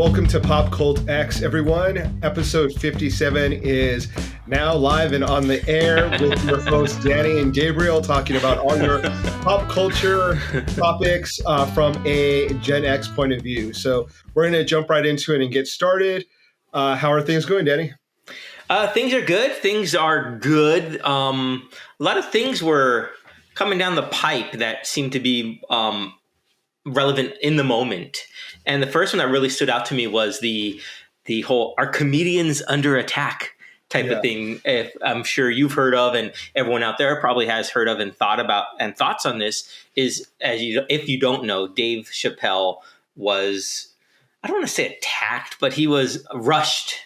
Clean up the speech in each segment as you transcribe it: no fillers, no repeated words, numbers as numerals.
welcome to PopCultX, everyone. Episode 57 is now live and on the air with your hosts, Danny and Gabriel, talking about all your pop culture topics from a Gen X point of view. So we're going to jump right into it and get started. How are things going, Danny? Things are good. Things are good. A lot of things were coming down the pipe that seemed to be relevant in the moment. And the first one that really stood out to me was the whole "are comedians under attack" type of thing. If I'm sure you've heard of, and everyone out there probably has heard of and thought about, and thoughts on this is, if you don't know, Dave Chapelle was, I don't want to say attacked, but he was rushed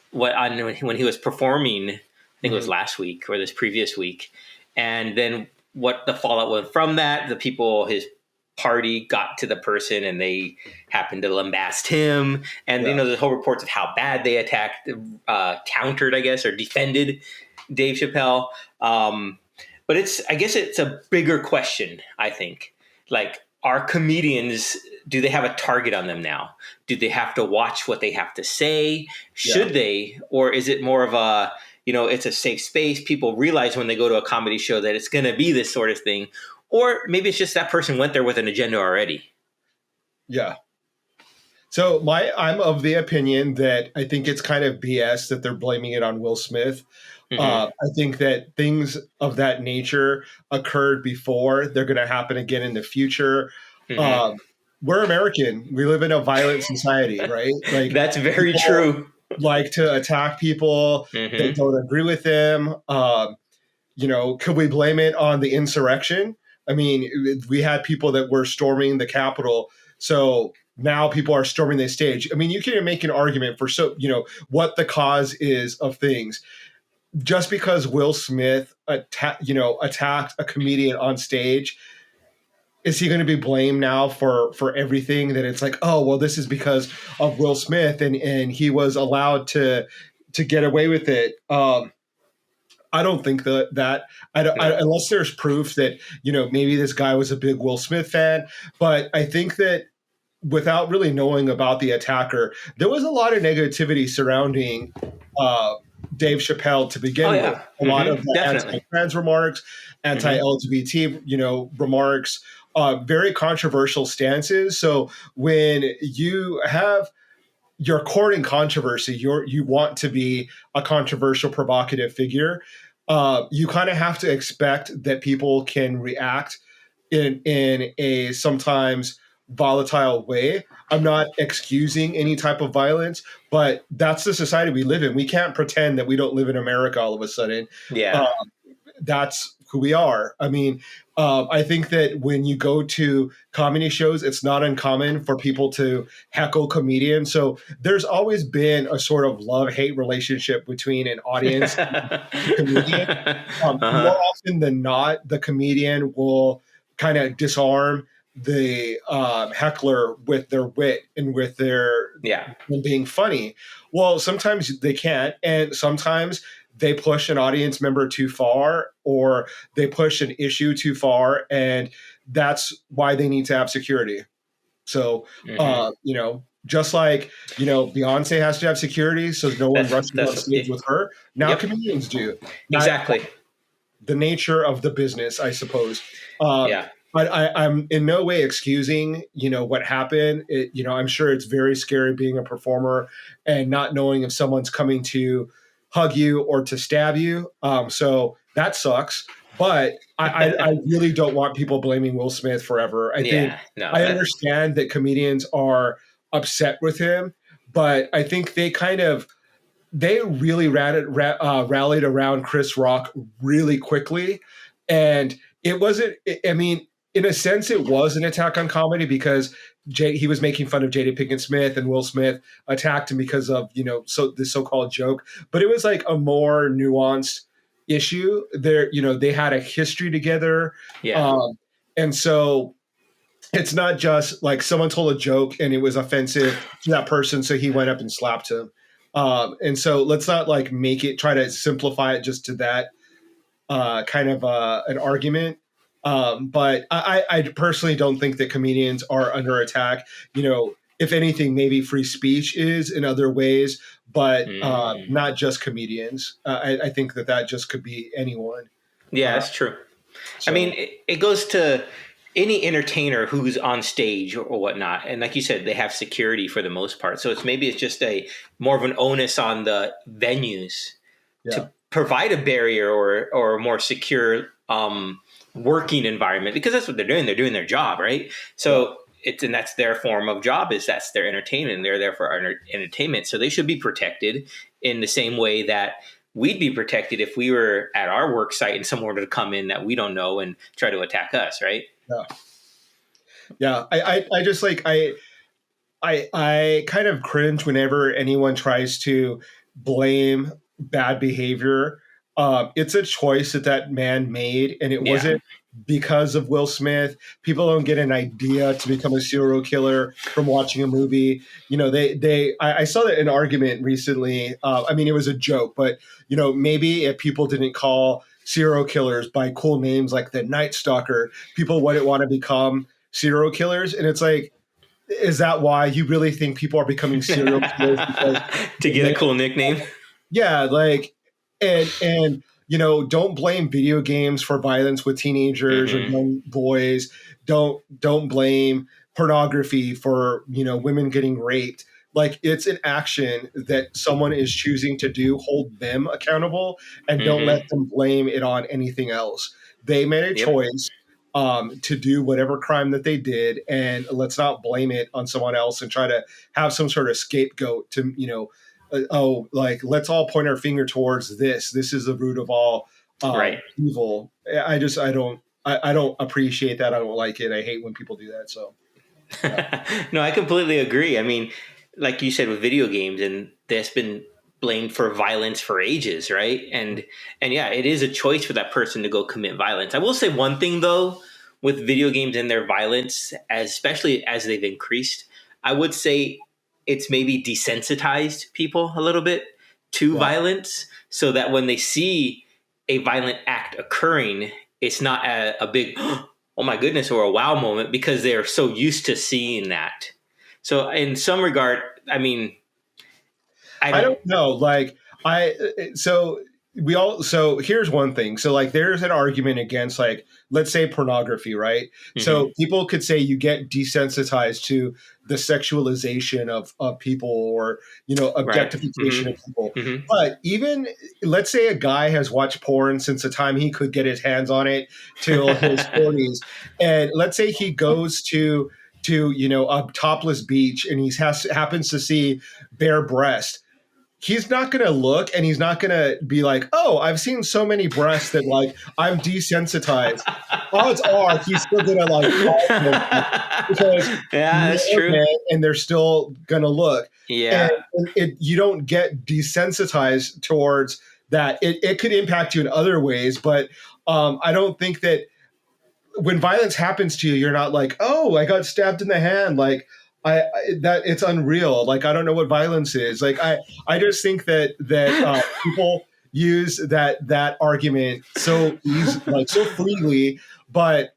when he was performing. I think it was last week or this previous week. And then what the fallout was from that, the people, his party got to the person and they happened to lambast him. And, there's whole reports of how bad they attacked, countered, I guess, or defended Dave Chapelle. But I guess it's a bigger question, I think. Like, are comedians, do they have a target on them now? Do they have to watch what they have to say? Should they? Or is it more of a, it's a safe space? People realize when they go to a comedy show that it's going to be this sort of thing. Or maybe it's just that person went there with an agenda already. Yeah. So I'm of the opinion that I think it's kind of BS that they're blaming it on Will Smith. Mm-hmm. I think that things of that nature occurred before. They're going to happen again in the future. Mm-hmm. We're American. We live in a violent society, right? Like, that's very true. Like to attack people that don't agree with them. Could we blame it on the insurrection? I mean, we had people that were storming the Capitol, so now people are storming the stage. I mean, you can make an argument for what the cause is of things. Just because Will Smith attacked a comedian on stage, is he going to be blamed now for everything? That it's like, oh, well, this is because of Will Smith and he was allowed to get away with it. I don't think that unless there's proof that, maybe this guy was a big Will Smith fan. But I think that without really knowing about the attacker, there was a lot of negativity surrounding Dave Chapelle to begin with. A lot of the anti-trans remarks, anti-LGBT, remarks, very controversial stances. So when you're courting controversy, you want to be a controversial, provocative figure. You kind of have to expect that people can react in a sometimes volatile way. I'm not excusing any type of violence, but that's the society we live in. We can't pretend that we don't live in America all of a sudden. Yeah. That's who we are. I mean, I think that when you go to comedy shows, it's not uncommon for people to heckle comedians. So there's always been a sort of love-hate relationship between an audience and a comedian. More often than not, the comedian will kind of disarm the heckler with their wit and with their being funny. Well, sometimes they can't, and sometimes they push an audience member too far, or they push an issue too far, and that's why they need to have security. So, just like, Beyonce has to have security, so no one rushes on stage with her. Now comedians do. Exactly. The nature of the business, I suppose. But I'm in no way excusing, what happened. I'm sure it's very scary being a performer and not knowing if someone's coming to hug you or to stab you. So that sucks. But I really don't want people blaming Will Smith forever. I understand that comedians are upset with him, but I think they really rallied around Chris Rock really quickly. And it wasn't, I mean, in a sense, it was an attack on comedy because he was making fun of Jada Pinkett Smith, and Will Smith attacked him because of, the so-called joke. But it was like a more nuanced issue. They had a history together. Yeah. And so it's not just like someone told a joke and it was offensive to that person, so he went up and slapped him. And so let's not try to simplify it just to that kind of an argument. But I personally don't think that comedians are under attack. if anything, maybe free speech is in other ways, but not just comedians. I think that just could be anyone. Yeah, that's true. So. I mean, it goes to any entertainer who's on stage or whatnot, and like you said, they have security for the most part. So it's just a more of an onus on the venues to provide a barrier or a more secure working environment, because that's what they're doing. They're doing their job, right? So and that's their form of job, is that's their entertainment. They're there for our entertainment, so they should be protected in the same way that we'd be protected if we were at our work site and someone were to come in that we don't know and try to attack us, right? Yeah. I just like I kind of cringe whenever anyone tries to blame bad behavior. It's a choice that man made, and it wasn't because of Will Smith. People don't get an idea to become a serial killer from watching a movie. I saw that an argument recently. I mean, it was a joke, but maybe if people didn't call serial killers by cool names like the Night Stalker, people wouldn't want to become serial killers. And it's like, is that why you really think people are becoming serial killers? To get a cool nickname? Yeah, like, and don't blame video games for violence with teenagers or young boys. Don't blame pornography for women getting raped. Like, it's an action that someone is choosing to do. Hold them accountable, and don't let them blame it on anything else. They made a choice to do whatever crime that they did, and let's not blame it on someone else and try to have some sort of scapegoat to let's all point our finger towards this is the root of all evil. I don't appreciate that. I don't like it. I hate when people do that. So no, I completely agree. I mean, like you said, with video games, and that's been blamed for violence for ages, right? And yeah, it is a choice for that person to go commit violence. I will say one thing though, with video games and their violence, especially as they've increased, I would say it's maybe desensitized people a little bit to violence, so that when they see a violent act occurring, it's not a big, oh my goodness, or a wow moment, because they're so used to seeing that. So in some regard, I mean, I don't know. Like, here's one thing. So like, there's an argument against, like, let's say pornography, right? So people could say you get desensitized to the sexualization of people, or, objectification of people. But even, let's say a guy has watched porn since the time he could get his hands on it till his 40s. And let's say he goes to a topless beach, and he happens to see bare breast. He's not going to look, and he's not going to be like, oh, I've seen so many breasts that, like, I'm desensitized. Odds are he's still going to, like, because that's true. And they're still going to look. Yeah. And you don't get desensitized towards that. It could impact you in other ways, but I don't think that when violence happens to you, you're not like, oh, I got stabbed in the hand. Like, that it's unreal. Like, I don't know what violence is. Like, I just think that people use that argument so freely, but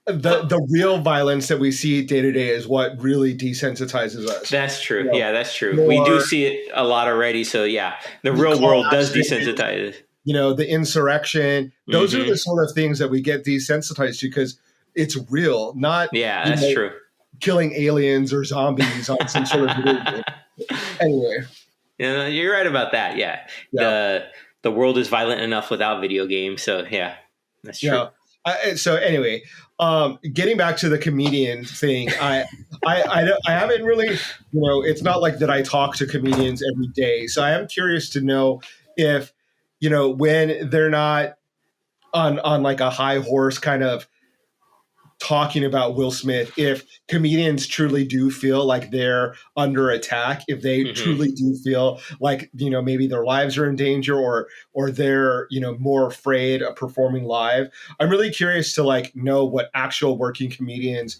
the real violence that we see day to day is what really desensitizes us. That's true. Yeah, that's true. We do see it a lot already. So yeah, the real world does desensitize. The insurrection. Those are the sort of things that we get desensitized to, because it's real. Not that's true. Killing aliens or zombies on some sort of video game. Anyway. Yeah, you're right about that. Yeah. The world is violent enough without video games. So yeah, that's true. So anyway, getting back to the comedian thing, I haven't really, it's not like that I talk to comedians every day. So I am curious to know if, when they're not on like a high horse kind of talking about Will Smith, if comedians truly do feel like they're under attack, if they truly do feel like, maybe their lives are in danger, or they're, more afraid of performing live. I'm really curious to, like, know what actual working comedians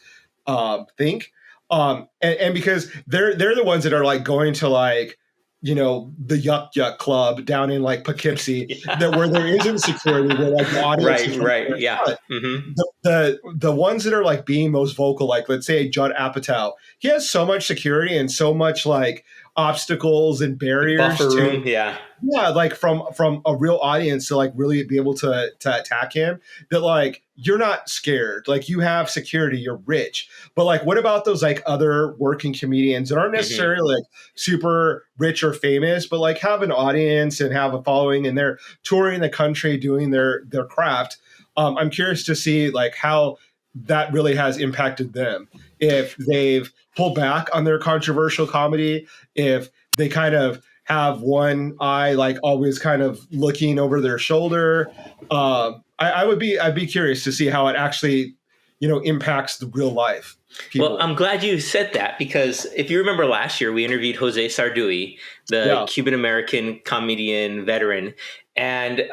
think. And because they're the ones that are, like, going to, like, the Yuck Yuck Club down in like Poughkeepsie, Yeah. that where there isn't security, where like the audience is Right. Yeah. But Mm-hmm. the ones that are like being most vocal, like let's say Judd Apatow, he has so much security and so much like obstacles and barriers Buffer room. Yeah. yeah, like from a real audience to like really be able to attack him, that like you're not scared, like you have security, you're rich. But like what about those like other working comedians that aren't necessarily like super rich or famous, but like have an audience and have a following, and they're touring the country doing their craft? I'm curious to see like how that really has impacted them, if they've pulled back on their controversial comedy, if they kind of have one eye like always kind of looking over their shoulder. I'd be curious to see how it actually, impacts the real life people. Well, I'm glad you said that, because if you remember last year, we interviewed Jose Sarduy, the Cuban American comedian veteran, and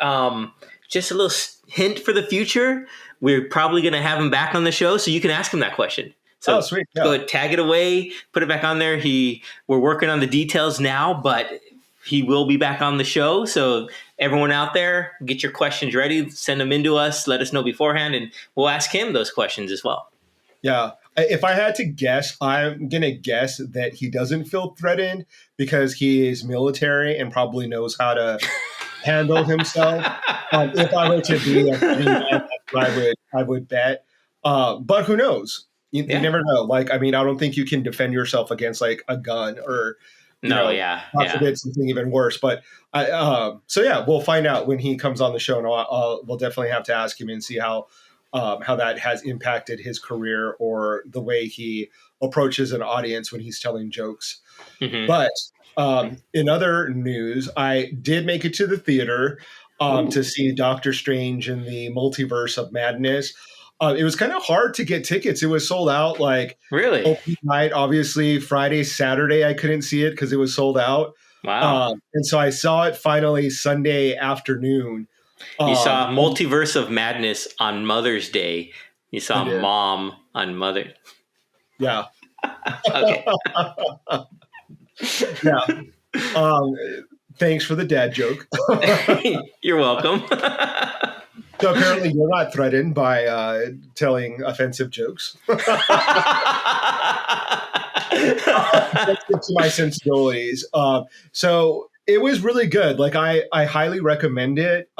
just a little hint for the future, we're probably going to have him back on the show, so you can ask him that question. So sweet. Yeah. Go ahead, tag it away, put it back on there. We're working on the details now, but he will be back on the show. So everyone out there, get your questions ready, send them into us, let us know beforehand, and we'll ask him those questions as well. Yeah. If I had to guess, I'm going to guess that he doesn't feel threatened because he is military and probably knows how to handle himself. If I were to be a betting man, I would bet. But who knows? You never know. Like, I mean, I don't think you can defend yourself against like a gun or forbid something even worse. But we'll find out when he comes on the show, and we'll definitely have to ask him and see how that has impacted his career or the way he approaches an audience when he's telling jokes. Mm-hmm. But in other news, I did make it to the theater to see Doctor Strange in the Multiverse of Madness. It was kind of hard to get tickets. It was sold out. Like really opening night, obviously Friday, Saturday, I couldn't see it because it was sold out. Wow! And so I saw it finally Sunday afternoon. You saw Multiverse of Madness on Mother's Day. You saw Mom on Mother. Yeah. Okay. Yeah. Thanks for the dad joke. You're welcome. So apparently you're not threatened by telling offensive jokes. Let's get to my sensibilities. So it was really good. Like I highly recommend it.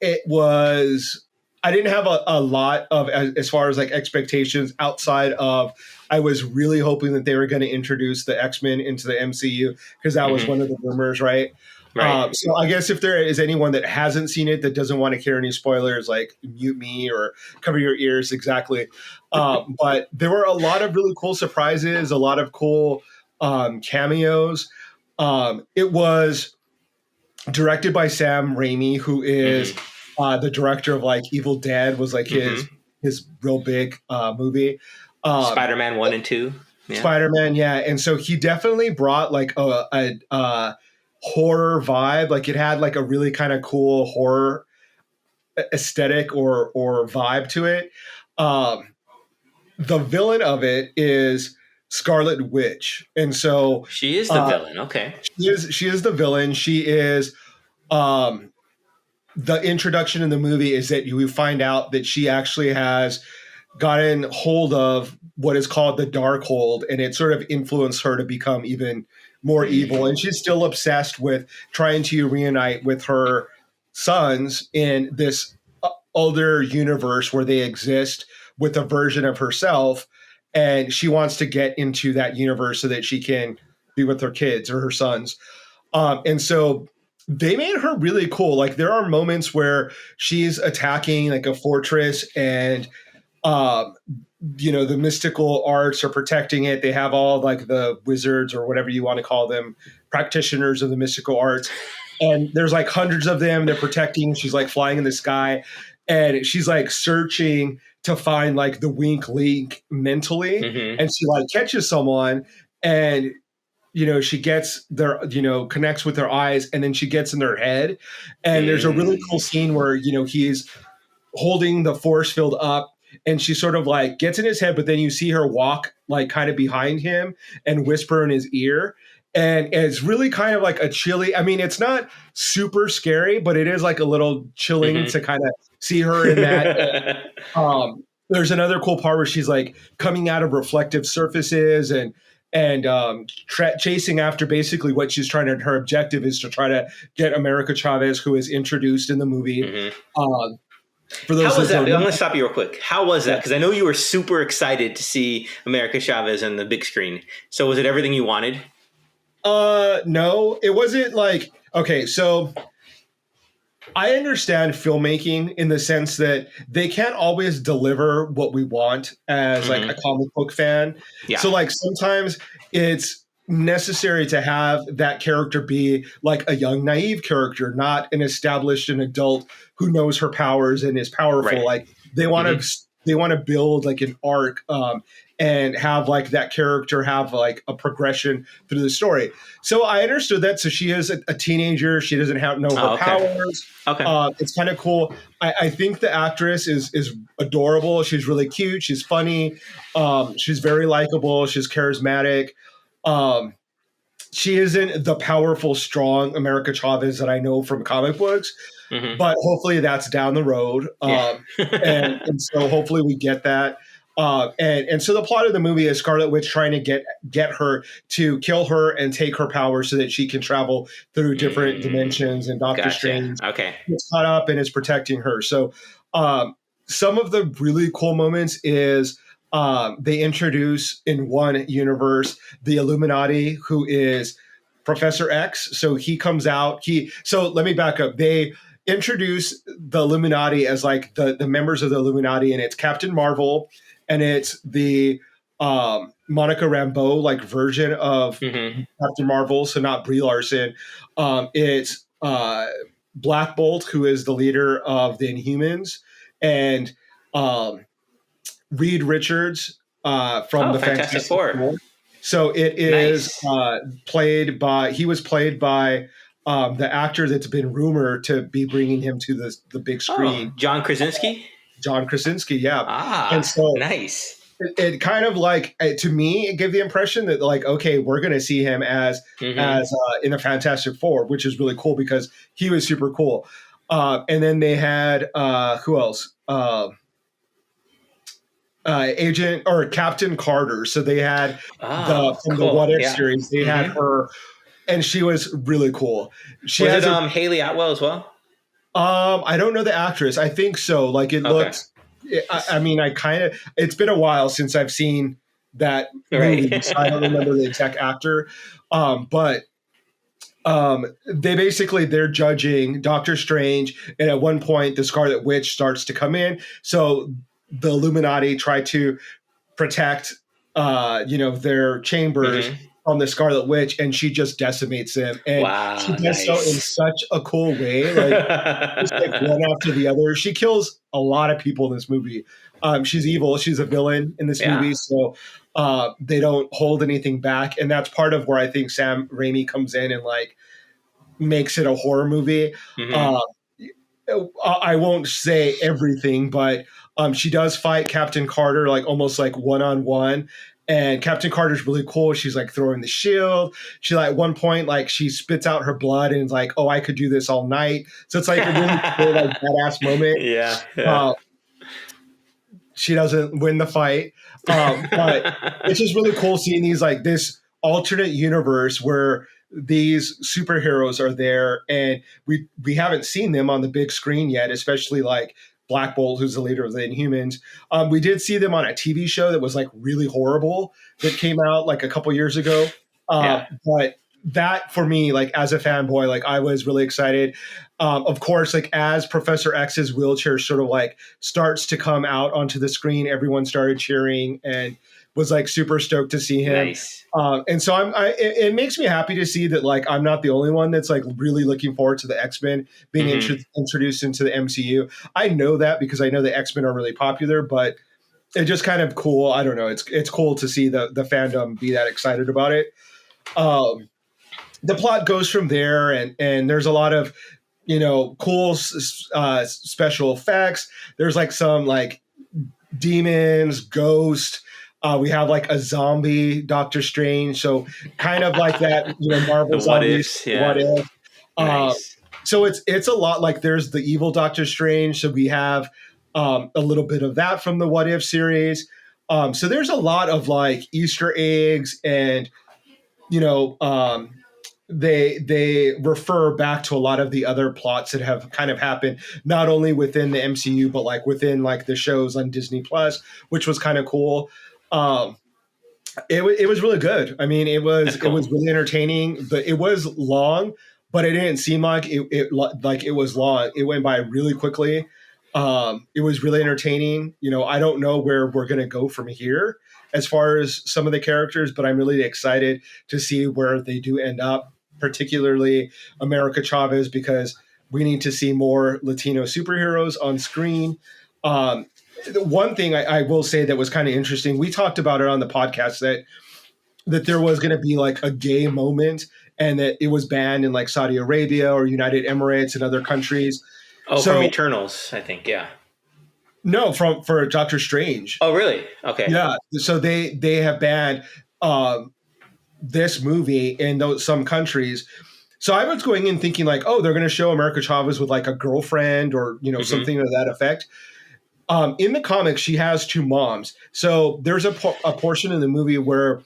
It was, I didn't have a lot of, as far as like expectations outside of, I was really hoping that they were going to introduce the X-Men into the MCU because that was one of the rumors, right? Right. So I guess if there is anyone that hasn't seen it that doesn't want to hear any spoilers, like mute me or cover your ears. Exactly. But there were a lot of really cool surprises, a lot of cool cameos. It was directed by Sam Raimi, who is the director of like Evil Dead, was like his real big movie. Spider-Man 1 and 2. Yeah. Spider-Man, yeah. And so he definitely brought like a horror vibe. Like it had like a really kind of cool horror aesthetic or vibe to it. The villain of it is Scarlet Witch. And so she is the villain. Okay. She is the villain. She is the introduction in the movie is that you find out that she actually has gotten hold of what is called the Darkhold, and it sort of influenced her to become even more evil. And she's still obsessed with trying to reunite with her sons in this other universe where they exist with a version of herself. And she wants to get into that universe so that she can be with her kids or her sons. And so they made her really cool. Like there are moments where she's attacking like a fortress and the mystical arts are protecting it. They have all like the wizards or whatever you want to call them, practitioners of the mystical arts. And there's like hundreds of them. They're protecting. She's like flying in the sky and she's like searching to find like the weak link mentally. And she like catches someone and, she gets their, connects with their eyes and then she gets in their head. And there's a really cool scene where, he's holding the force field up and she sort of like gets in his head, but then you see her walk like kind of behind him and whisper in his ear. and it's really kind of like a chilly. I mean, it's not super scary, but it is like a little chilling to kind of see her in that. There's another cool part where she's like coming out of reflective surfaces and chasing after basically what she's trying to. Her objective is to try to get America Chavez, who is introduced in the movie. For those How was that? I'm going to stop you real quick. How was that? Because I know you were super excited to see America Chavez on the big screen. So was it everything you wanted? No, it wasn't like, okay, so I understand filmmaking in the sense that they can't always deliver what we want as like a comic book fan. Yeah. So like sometimes it's necessary to have that character be like a young, naive character, not an established and adult who knows her powers and is powerful. Right. Like they want to build like an arc, and have like that character have like a progression through the story. So I understood that. So she is a teenager. She doesn't know her powers. Okay. It's kind of cool. I think the actress is adorable. She's really cute. She's funny. She's very likable. She's charismatic. She isn't the powerful, strong America Chavez that I know from comic books, but hopefully that's down the road. And so hopefully we get that. And so the plot of the movie is Scarlet Witch trying to get her to kill her and take her power so that she can travel through different dimensions, and Doctor Strange gets caught up and is protecting her. So some of the really cool moments is they introduce in one universe the Illuminati, who is Professor X. So he comes out. So let me back up. They introduce the Illuminati as like the members of the Illuminati, and it's Captain Marvel. And it's the Monica Rambeau like version of Captain Marvel, so not Brie Larson. It's Black Bolt, who is the leader of the Inhumans, and Reed Richards from the Fantastic Four. So it is played by the actor that's been rumored to be bringing him to the big screen. John Krasinski? John Krasinski, yeah. And so nice. It kind of like, to me, it gave the impression that like, okay, we're going to see him as in the Fantastic Four, which is really cool because he was super cool. And then they had who else? Agent or Captain Carter. So they had the What If series. They had her, and she was really cool. She was Haley Atwell as well. I don't know the actress. I think so. Like it looks. I mean, it's been a while since I've seen that movie, so I don't remember the exact actor. But they're judging Doctor Strange, and at one point the Scarlet Witch starts to come in. So the Illuminati try to protect, their chambers on the Scarlet Witch, and she just decimates them. And she does so in such a cool way, like just like one after the other. She kills a lot of people in this movie. She's evil. She's a villain in this movie, so they don't hold anything back. And that's part of where I think Sam Raimi comes in and like makes it a horror movie. I won't say everything, but she does fight Captain Carter like almost like one-on-one. And Captain Carter's really cool. She's like throwing the shield. She like at one point, like she spits out her blood and is like, oh, I could do this all night. So it's like a really cool, like badass moment. Yeah. She doesn't win the fight. But it's just really cool seeing these like this alternate universe where these superheroes are there, and we haven't seen them on the big screen yet, especially like Black Bolt, who's the leader of the Inhumans. We did see them on a TV show that was like really horrible that came out like a couple years ago. But that for me, like as a fanboy, like I was really excited. Of course, like as Professor X's wheelchair sort of like starts to come out onto the screen, everyone started cheering and was like super stoked to see him. Nice. And so it makes me happy to see that like I'm not the only one that's like really looking forward to the X-Men being introduced into the MCU. I know that because I know the X-Men are really popular, but it's just kind of cool. I don't know. It's cool to see the fandom be that excited about it. The plot goes from there, and there's a lot of cool special effects. There's like some like demons, ghosts. We have like a zombie Doctor Strange. So kind of like that, Marvel The what zombies. ifs, yeah. What if? Nice. So it's a lot like there's the evil Doctor Strange. So we have a little bit of that from the What If series. So there's a lot of like Easter eggs and, they refer back to a lot of the other plots that have kind of happened, not only within the MCU, but like within like the shows on Disney Plus, which was kind of cool. It was really good. I mean, it was really entertaining. It was long, but it didn't seem like it was long. It went by really quickly. It was really entertaining. I don't know where we're going to go from here as far as some of the characters, but I'm really excited to see where they do end up, particularly America Chavez, because we need to see more Latino superheroes on screen. One thing I will say that was kind of interesting, we talked about it on the podcast that there was going to be like a gay moment and that it was banned in like Saudi Arabia or United Emirates and other countries. Oh, so, from Eternals, I think, yeah. No, for Doctor Strange. Oh, really? Okay. Yeah. So they have banned this movie in some countries. So I was going in thinking like, oh, they're going to show America Chavez with like a girlfriend or something to that effect. In the comics, she has two moms. So there's a portion in the movie where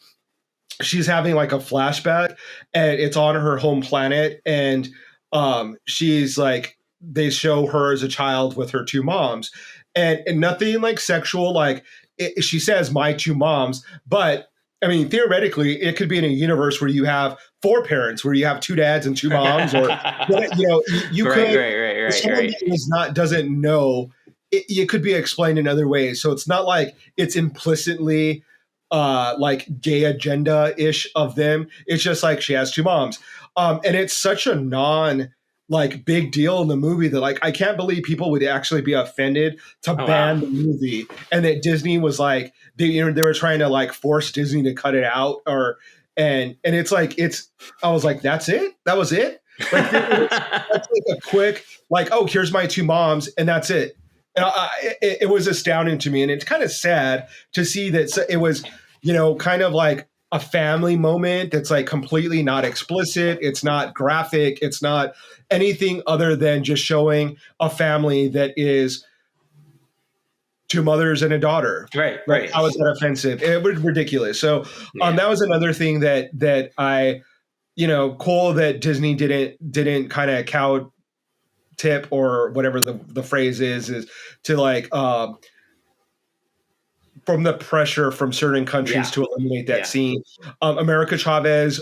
she's having like a flashback and it's on her home planet. And she's like, they show her as a child with her two moms and nothing like sexual. Like she says my two moms, but I mean, theoretically, it could be in a universe where you have four parents, where you have two dads and two moms, or you could. Right. Someone that doesn't know. It could be explained in other ways. So it's not like it's implicitly like gay agenda-ish of them. It's just like she has two moms. And it's such a big deal in the movie that like I can't believe people would actually be offended to ban the movie. And that Disney was like they were trying to like force Disney to cut it out and it's like I was like, that's it? That was it? Like that's like a quick like, oh, here's my two moms and that's it. And it was astounding to me. And it's kind of sad to see that it was, kind of like a family moment that's like completely not explicit. It's not graphic. It's not anything other than just showing a family that is two mothers and a daughter. Right. How is that offensive? It was ridiculous. So that was another thing that I, cool that Disney didn't kind of cow tip or whatever the phrase is to like from the pressure from certain countries to eliminate that scene. America Chavez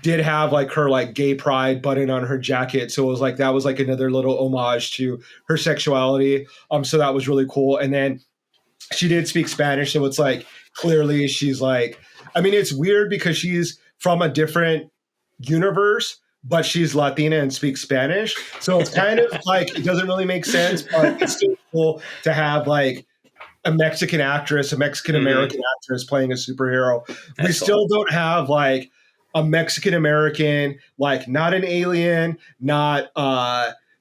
did have like her like gay pride button on her jacket, so it was like that was like another little homage to her sexuality. So that was really cool. And then she did speak Spanish, so it's like clearly she's like, I mean, it's weird because she's from a different universe, but she's Latina and speaks Spanish. So it's kind of like, it doesn't really make sense, but it's still cool to have like a Mexican actress, a Mexican-American actress playing a superhero. We still don't have like a Mexican-American, like not an alien, not,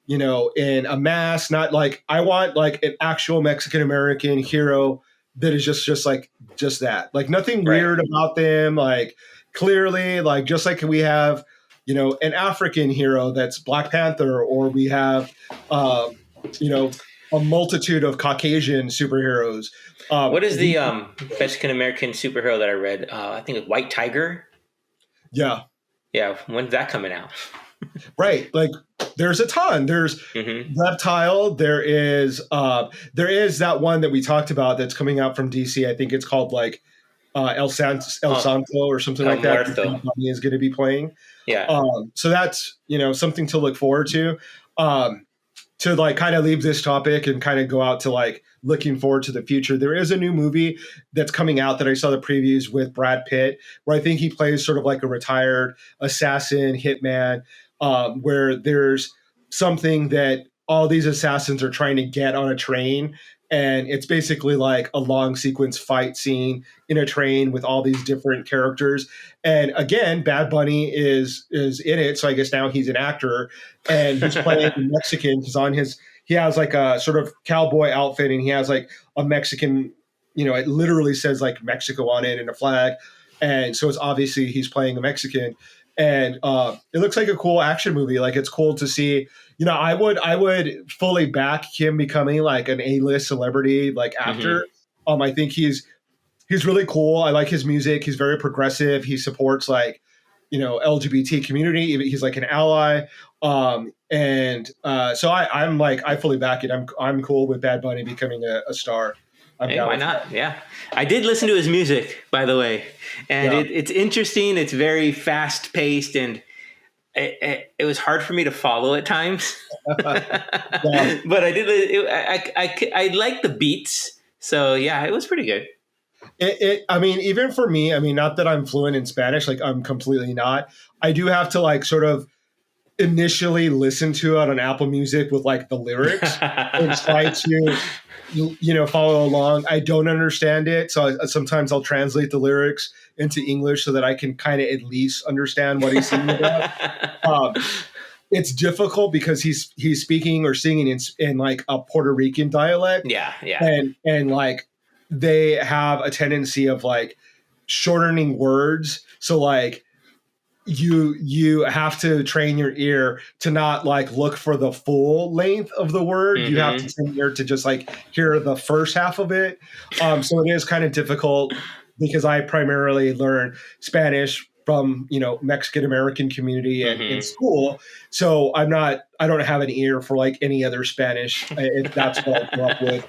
in a mask, not like, I want like an actual Mexican-American hero that is just that. Like nothing weird about them. Like clearly, like just like we have, an African hero that's Black Panther, or we have, a multitude of Caucasian superheroes. What is the Mexican-American superhero that I read? I think it's White Tiger. Yeah. Yeah. When's that coming out? Right. Like there's a ton. There's Reptile. There is that one that we talked about that's coming out from DC. I think it's called like El Santo or something like that. Is going to be playing. Yeah. So that's, something to look forward to like kind of leave this topic and kind of go out to like looking forward to the future. There is a new movie that's coming out that I saw the previews with Brad Pitt, where I think he plays sort of like a retired assassin hitman, where there's something that all these assassins are trying to get on a train. And it's basically like a long sequence fight scene in a train with all these different characters. And again, Bad Bunny is in it. So I guess now he's an actor and he's playing Mexican because he has like a sort of cowboy outfit and he has like a Mexican it literally says like Mexico on it and a flag. And so it's obviously he's playing a Mexican. And it looks like a cool action movie. Like it's cool to see. I would fully back him becoming like an A-list celebrity like after. I think he's really cool. I like his music. He's very progressive. He supports like LGBT community. He's like an ally. So I'm like I fully back it. I'm cool with Bad Bunny becoming a star. Hey, why not? Yeah. I did listen to his music, by the way. And it's interesting. It's very fast paced and it was hard for me to follow at times. But I did. I like the beats. So yeah, it was pretty good. I mean, even for me, I mean, not that I'm fluent in Spanish, like I'm completely not. I do have to like sort of initially listen to it on Apple Music with like the lyrics and try to follow along. I don't understand it, so sometimes I'll translate the lyrics into English so that I can kind of at least understand what he's singing about. It's difficult because he's speaking or singing in like a Puerto Rican dialect. Yeah. And like they have a tendency of like shortening words, so like you have to train your ear to not like look for the full length of the word. You have to train your ear to just like hear the first half of it. So it is kind of difficult because I primarily learn Spanish from Mexican American community in school. So I don't have an ear for like any other Spanish. That's what I grew up with.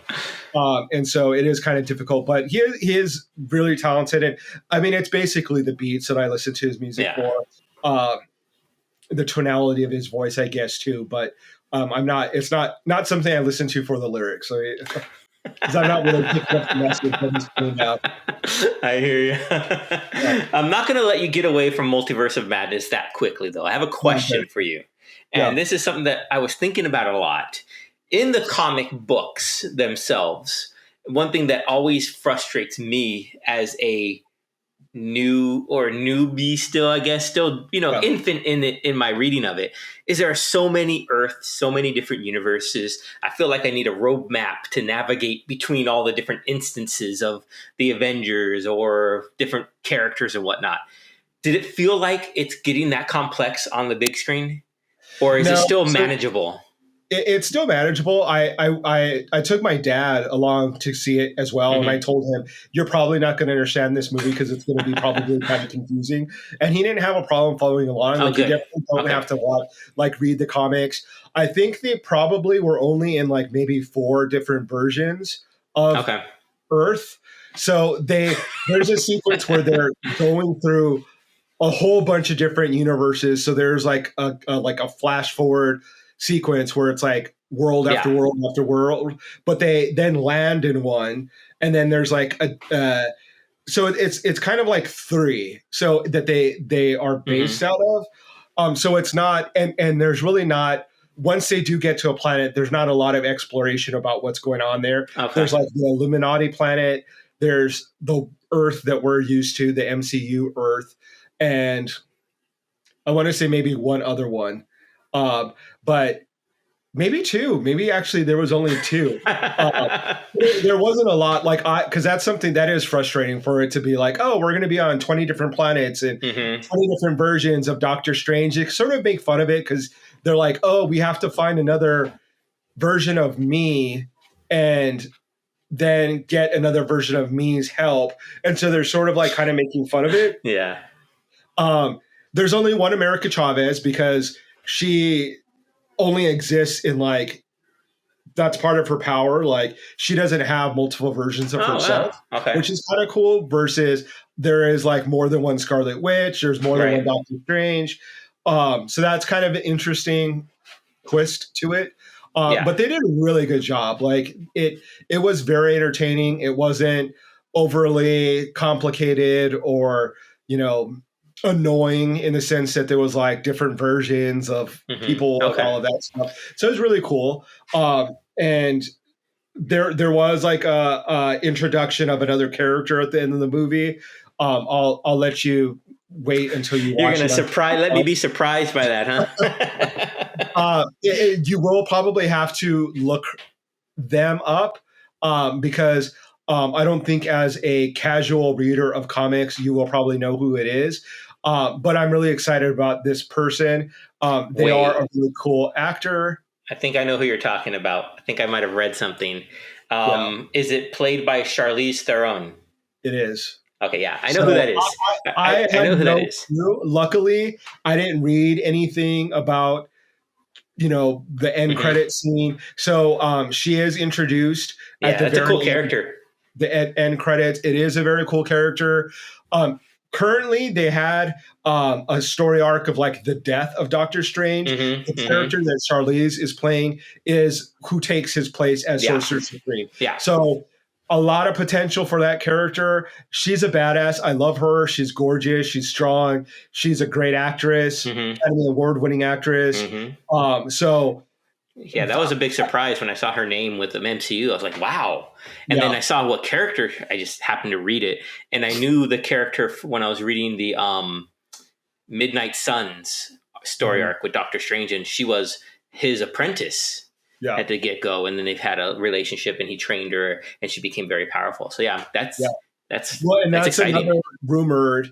And so it is kind of difficult, but he is really talented. And I mean, it's basically the beats that I listen to his music for, the tonality of his voice, I guess too. But it's not something I listen to for the lyrics. So because I'm not really picking up the message that he's putting out. I hear you. I'm not going to let you get away from Multiverse of Madness that quickly, though. I have a question for you. And this is something that I was thinking about a lot. In the comic books themselves, one thing that always frustrates me as a newbie still, I guess, infant in my reading of it, is there are so many Earths, so many different universes. I feel like I need a roadmap to navigate between all the different instances of the Avengers or different characters and whatnot. Did it feel like it's getting that complex on the big screen? Or is it still manageable? It's still manageable. I took my dad along to see it as well, and I told him, "You're probably not going to understand this movie because it's going to be probably kind of confusing." And he didn't have a problem following along. You definitely don't have to read the comics. I think they probably were only in like maybe 4 different versions of Earth. So there's a sequence where they're going through a whole bunch of different universes. So there's like a flash forward sequence where it's like world after world after world, but they then land in one, and then there's like so it's kind of like 3, so that they are based out of. So it's not, and there's really not. Once they do get to a planet, there's not a lot of exploration about what's going on there. There's like the Illuminati planet. There's the Earth that we're used to, the MCU Earth, and I want to say maybe one other one. But maybe 2. Maybe actually there was only 2. There wasn't a lot because that's something that is frustrating for it to be like, oh, we're going to be on 20 different planets and 20 different versions of Doctor Strange. They sort of make fun of it because they're like, oh, we have to find another version of me and then get another version of me's help. And so they're sort of like kind of making fun of it. Yeah. There's only one America Chavez because she only exists in like, that's part of her power. Like she doesn't have multiple versions of herself, which is kind of cool, versus there is like more than one Scarlet Witch. There's more than one Doctor Strange. So that's kind of an interesting twist to it. But they did a really good job. Like it was very entertaining. It wasn't overly complicated or, annoying in the sense that there was like different versions of people and all of that stuff. So it was really cool. And there was like a introduction of another character at the end of the movie. I'll let you wait until you watch. You're going to let me be surprised by that, huh? You will probably have to look them up because I don't think as a casual reader of comics, you will probably know who it is. But I'm really excited about this person. They are a really cool actor. I think I know who you're talking about. I think I might have read something. Yeah. Is it played by Charlize Theron? It is. Okay, yeah, I know who that is. I I had know who no that is. clue. Luckily, I didn't read anything about the end credit scene. So she is introduced at the that's very a cool character. The end credits. It is a very cool character. Currently, they had a story arc of like the death of Doctor Strange. The character that Charlize is playing is who takes his place as Sorcerer Supreme. Yeah. So a lot of potential for that character. She's a badass. I love her. She's gorgeous. She's strong. She's a great actress, an award-winning actress. So yeah, that was a big surprise when I saw her name with the MCU. I was like, wow. And then I saw what character. I just happened to read it. And I knew the character when I was reading the Midnight Suns story arc with Doctor Strange. And she was his apprentice at the get-go. And then they've had a relationship and he trained her and she became very powerful. So that's exciting. Another rumored,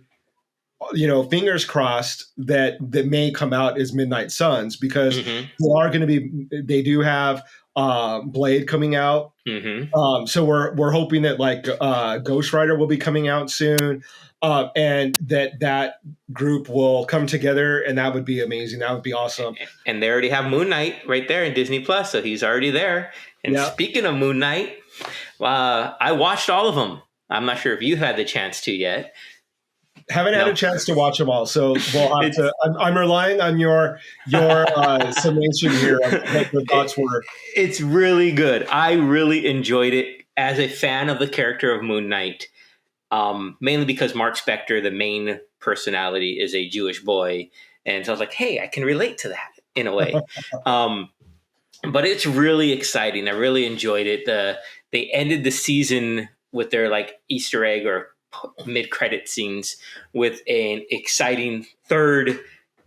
fingers crossed that may come out as Midnight Suns, because they do have Blade coming out. So we're hoping that like Ghost Rider will be coming out soon, and that group will come together, and that would be amazing. That would be awesome. And they already have Moon Knight right there in Disney Plus, so he's already there. And speaking of Moon Knight, I watched all of them. I'm not sure if you had the chance to yet. Haven't had a chance to watch them all, so we'll have to. I'm relying on your summation here of what your thoughts were. It's really good. I really enjoyed it as a fan of the character of Moon Knight, mainly because Mark Spector, the main personality, is a Jewish boy, and so I was like, hey, I can relate to that in a way. But it's really exciting. I really enjoyed it. They ended the season with their like Easter egg or mid-credit scenes with an exciting third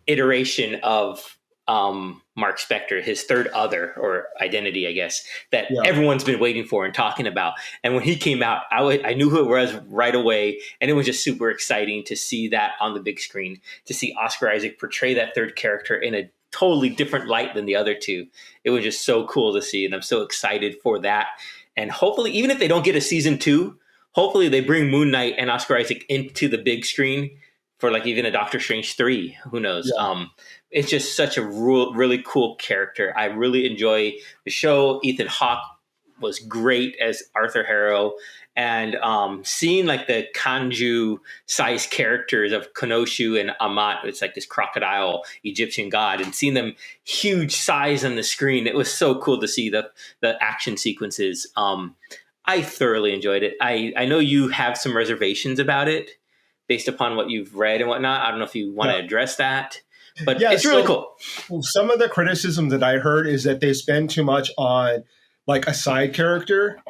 iteration of Mark Spector, his third other or identity, I guess, that everyone's been waiting for and talking about. And when he came out, I knew who it was right away. And it was just super exciting to see that on the big screen, to see Oscar Isaac portray that third character in a totally different light than the other two. It was just so cool to see. And I'm so excited for that. And hopefully, even if they don't get a season 2, hopefully they bring Moon Knight and Oscar Isaac into the big screen for like even a Doctor Strange 3. Who knows? It's just such a really cool character. I really enjoy the show. Ethan Hawke was great as Arthur Harrow. And seeing like the Kanju sized characters of Kenoshu and Amat, it's like this crocodile Egyptian god, and seeing them huge size on the screen, it was so cool to see the action sequences. I thoroughly enjoyed it. I know you have some reservations about it based upon what you've read and whatnot. I don't know if you want to address that, but it's really cool. Some of the criticism that I heard is that they spend too much on like a side character.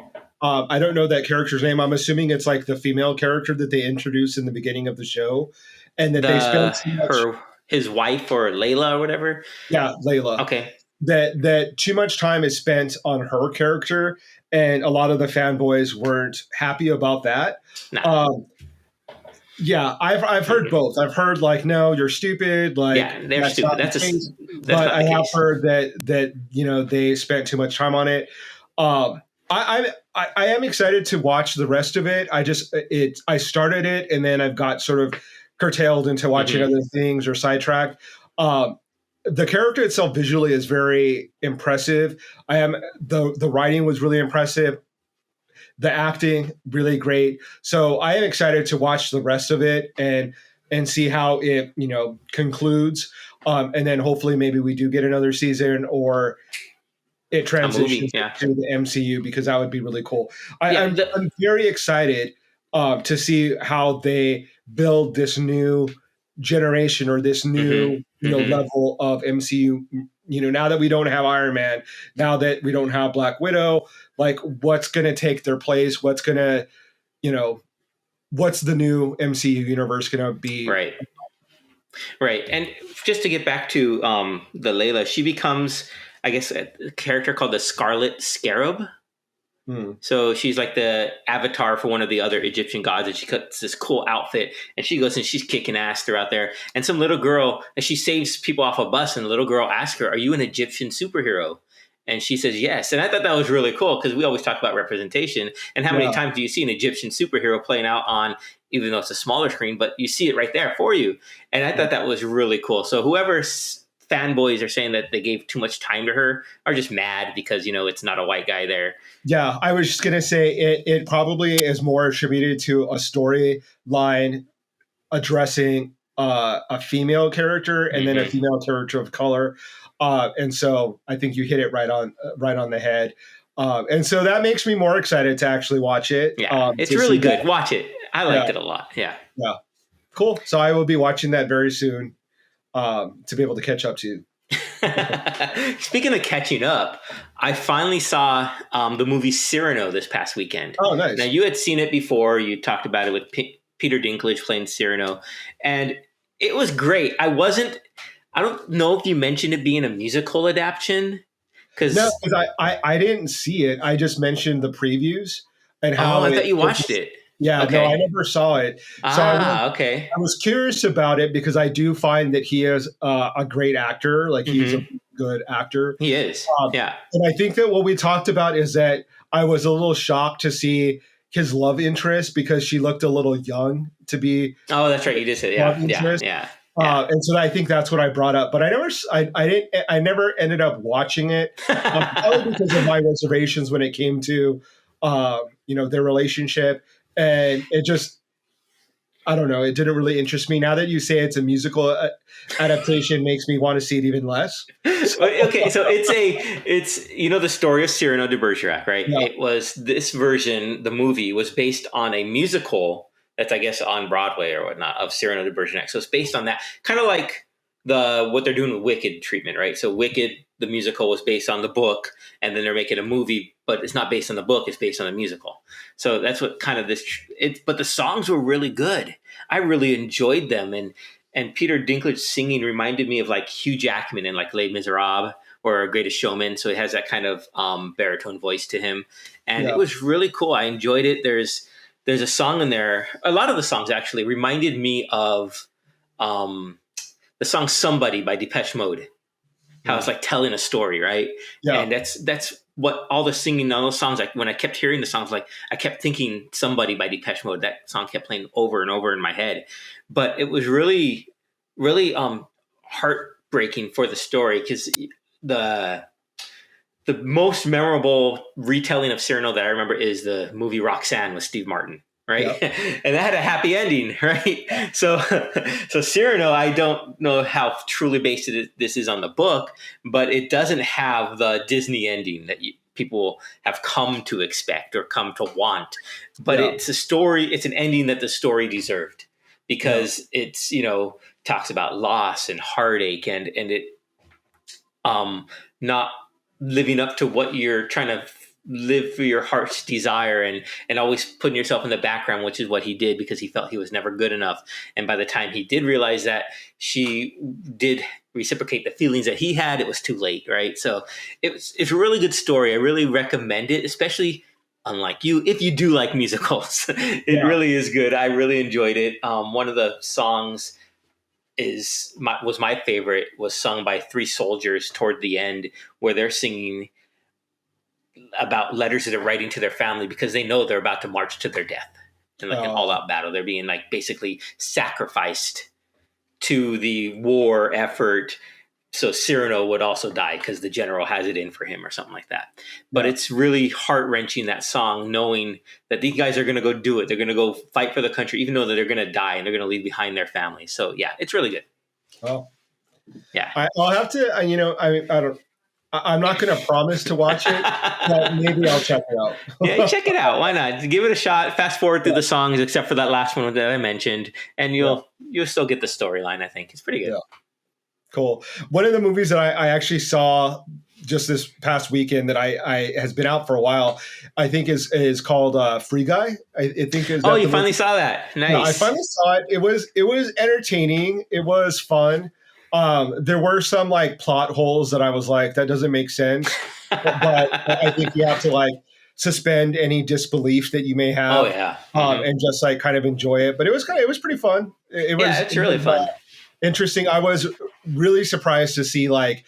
I don't know that character's name. I'm assuming it's like the female character that they introduced in the beginning of the show, and that they spent too much, his wife or Layla or whatever. Yeah, Layla. Okay. That too much time is spent on her character, and a lot of the fanboys weren't happy about that. Nah. I've heard both. I've heard like, no, you're stupid. Like, they're stupid. But I have heard that they spent too much time on it. I am excited to watch the rest of it. I started it and then I've got sort of curtailed into watching other things or sidetracked. The character itself visually is very impressive. The writing was really impressive. The acting really great. So I am excited to watch the rest of it and see how it concludes. And then hopefully maybe we do get another season or it transitions to the MCU, because that would be really cool. I'm very excited to see how they build this new generation or this new level of MCU. Now that we don't have Iron Man, now that we don't have Black Widow, like what's going to take their place? What's going to, what's the new MCU universe going to be? Right. And just to get back to the Layla, she becomes, I guess, a character called the Scarlet Scarab. So she's like the avatar for one of the other Egyptian gods, and she cuts this cool outfit, and she goes and she's kicking ass throughout there. And some little girl, and she saves people off a bus, and the little girl asks her, "Are you an Egyptian superhero?" And she says yes. And I thought that was really cool because we always talk about representation, and how many times do you see an Egyptian superhero playing out on, even though it's a smaller screen, but you see it right there for you. And I thought that was really cool. So whoever's fanboys are saying that they gave too much time to her are just mad because, it's not a white guy there. Yeah, I was just going to say it probably is more attributed to a storyline addressing a female character and then a female character of color. And so I think you hit it right on the head. And so that makes me more excited to actually watch it. Yeah, it's really good. Watch it. I liked it a lot. Yeah. Yeah. Cool. So I will be watching that very soon to be able to catch up to. Speaking of catching up, I finally saw the movie Cyrano this past weekend. Oh, nice. Now, you had seen it before. You talked about it with Peter Dinklage playing Cyrano. And it was great. I don't know if you mentioned it being a musical adaptation. No, because I didn't see it. I just mentioned the previews and how. Oh, I thought you watched it. Yeah, okay. No, I never saw it. So okay. I was curious about it because I do find that he is a great actor. Like he's a good actor. He is. Yeah. And I think that what we talked about is that I was a little shocked to see his love interest because she looked a little young to be. Oh, that's right. You did say yeah. And so I think that's what I brought up, but I never ended up watching it, probably because of my reservations when it came to, their relationship. And it just, I don't know, it didn't really interest me. Now that you say it's a musical adaptation makes me want to see it even less. Okay, so it's the story of Cyrano de Bergerac, right? Yeah. It was this version, the movie was based on a musical that's, I guess, on Broadway or whatnot of Cyrano de Bergerac. So it's based on that, kind of like what they're doing with Wicked treatment, right? So Wicked, the musical, was based on the book, and then they're making a movie, but it's not based on the book; it's based on a musical. So that's what kind of but the songs were really good. I really enjoyed them, and Peter Dinklage singing reminded me of like Hugh Jackman in like Les Miserables or Greatest Showman. So it has that kind of baritone voice to him, and it was really cool. I enjoyed it. There's a song in there. A lot of the songs actually reminded me of the song "Somebody" by Depeche Mode. How it's like telling a story, right? Yeah. And that's what all the singing on those songs, like when I kept hearing the songs, like I kept thinking "Somebody" by Depeche Mode. That song kept playing over and over in my head. But it was really, really heartbreaking for the story because the most memorable retelling of Cyrano that I remember is the movie Roxanne with Steve Martin. Right. Yep. And that had a happy ending. Right. So Cyrano, I don't know how truly based this is on the book, but it doesn't have the Disney ending that people have come to expect or come to want. But it's a story. It's an ending that the story deserved because it's, talks about loss and heartache and it not living up to what you're trying to live for your heart's desire and always putting yourself in the background, which is what he did because he felt he was never good enough. And by the time he did realize that she did reciprocate the feelings that he had, it was too late. Right. So it's a really good story. I really recommend it, especially unlike you, if you do like musicals. It really is good. I really enjoyed it. One of the songs was my favorite, was sung by three soldiers toward the end, where they're singing about letters that they're writing to their family because they know they're about to march to their death in like an all-out battle. They're being like basically sacrificed to the war effort. So Cyrano would also die because the general has it in for him or something like that. But it's really heart-wrenching, that song, knowing that these guys are going to go do it. They're going to go fight for the country, even though that they're going to die and they're going to leave behind their family. So yeah, it's really good. Well, yeah, I'll have to, I'm not going to promise to watch it, but maybe I'll check it out. Yeah, check it out. Why not? Give it a shot. Fast forward through the songs, except for that last one that I mentioned, and you'll still get the storyline. I think it's pretty good. Yeah. Cool. One of the movies that I actually saw just this past weekend that I has been out for a while, I think is called Free Guy. I think is. Oh, you finally saw that? Nice. No, I finally saw it. It was entertaining. It was fun. There were some like plot holes that I was like, that doesn't make sense. But I think you have to like suspend any disbelief that you may have. Oh yeah. Mm-hmm. And just like kind of enjoy it. But it was pretty fun. It's really fun. Interesting. I was really surprised to see like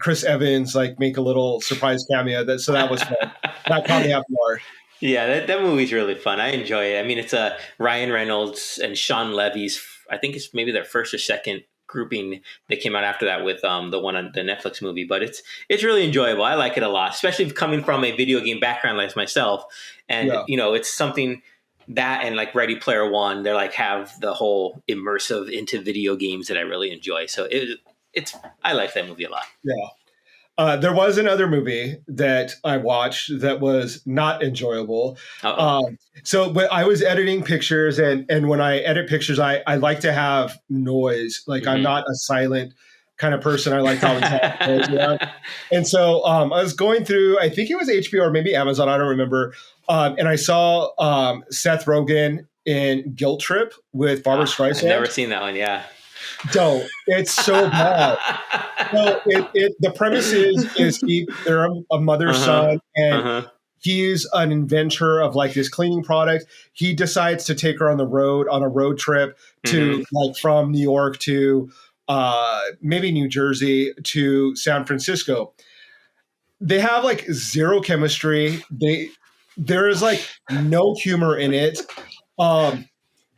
Chris Evans like make a little surprise cameo. So that was fun. That caught me off guard. Yeah, that movie's really fun. I enjoy it. I mean, it's Ryan Reynolds and Sean Levy's. I think it's maybe their first or second grouping that came out after that with the one on the Netflix movie. But it's really enjoyable. I like it a lot, especially coming from a video game background like myself. And it's something that and like Ready Player One, they're like have the whole immersive into video games that I really enjoy. So I like that movie a lot. Yeah. There was another movie that I watched that was not enjoyable. So when I was editing pictures and when I edit pictures, I like to have noise. Like I'm not a silent kind of person. I like to always have noise around. And so I was going through, I think it was HBO or maybe Amazon, I don't remember. And I saw Seth Rogen in Guilt Trip with Barbara Streisand. I've never seen that one. Yeah. Don't. It's so bad. So the premise is they're a mother-son, and he's an inventor of like this cleaning product. He decides to take her on a road trip to like from New York to maybe New Jersey to San Francisco. They have like zero chemistry. There is like no humor in it.